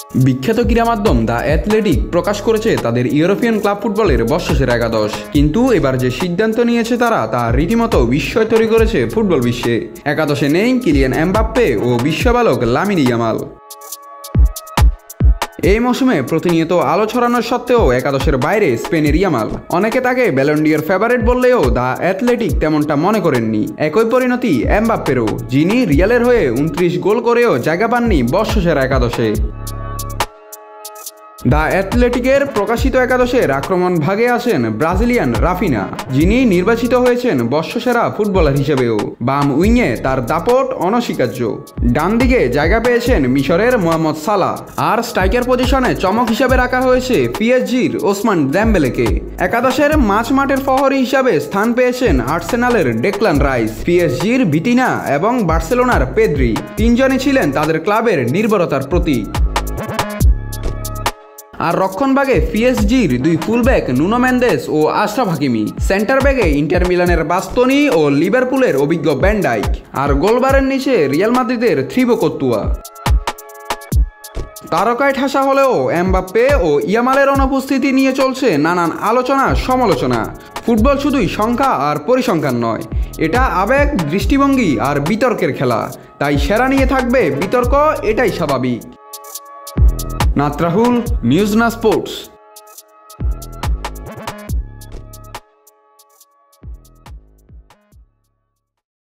বিখ্যাত ক্রীড়া মাধ্যম দ্য অ্যাথলেটিক প্রকাশ করেছে তাদের ইউরোপিয়ান ক্লাব ফুটবলের বর্ষসেরা একাদশ। কিন্তু এবার যে সিদ্ধান্ত নিয়েছে তারা তা রীতিমতো বিস্ময় তৈরি করেছে ফুটবল বিশ্বে। একাদশে নেই কিলিয়ান এমবাপ্পে ও বিশ্ববালক লামিন ইয়ামাল। এই মৌসুমে প্রতিনিয়ত আলো ছড়ানোর সত্ত্বেও একাদশের বাইরে স্পেনের ইয়ামাল। অনেকে তাকে ব্যালন ডি'র ফেভারিট বললেও দ্য অ্যাথলেটিক তেমনটা মনে করেননি। একই পরিণতি এমবাপ্পেরও, যিনি রিয়ালের হয়ে 29 গোল করেও জায়গা পাননি বর্ষসেরা একাদশে। দ্য অ্যাথলেটিকের প্রকাশিত একাদশের আক্রমণ ভাগে আছেন ব্রাজিলিয়ান রাফিনা, যিনি নির্বাচিত হয়েছেন বর্ষসেরা ফুটবলার হিসেবেও। বাম উইংয়ে তার দাপট অনস্বীকার্য। ডান দিকে জায়গা পেয়েছেন মিশরের মোহাম্মদ সালাহ, আর স্ট্রাইকার পজিশনে চমক হিসাবে রাখা হয়েছে পিএসজির ওসমান দেমবেলেকে। একাদশের মাঠের প্রহরী হিসাবে স্থান পেয়েছেন আর্সেনালের ডেকলান রাইস, পিএসজির ভিতিনা এবং বার্সেলোনার পেদ্রি। তিনজনই ছিলেন তাদের ক্লাবের নির্ভরতার প্রতীক। আর রক্ষণভাগে পিএসজির দুই ফুলব্যাক নুনো মেন্দেস ও আশরাফ হাকিমি, সেন্টার ব্যাগে ইন্টার মিলানের বাস্তনি ও লিভারপুলের অভিজ্ঞ ভ্যান ডাইক, আর গোলবারের নিচে রিয়াল মাদ্রিদের থিবো কর্তুয়া। তারকায় ঠাসা হলেও এমবাপ্পে ও ইয়ামালের অনুপস্থিতি নিয়ে চলছে নানান আলোচনা সমালোচনা। ফুটবল শুধুই সংখ্যা আর পরিসংখ্যান নয়, এটা আবেগ, দৃষ্টিভঙ্গি আর বিতর্কের খেলা। তাই সেরা নিয়ে থাকবে বিতর্ক, এটাই স্বাভাবিক। নাত রাহুল, নিউজ না স্পোর্টস।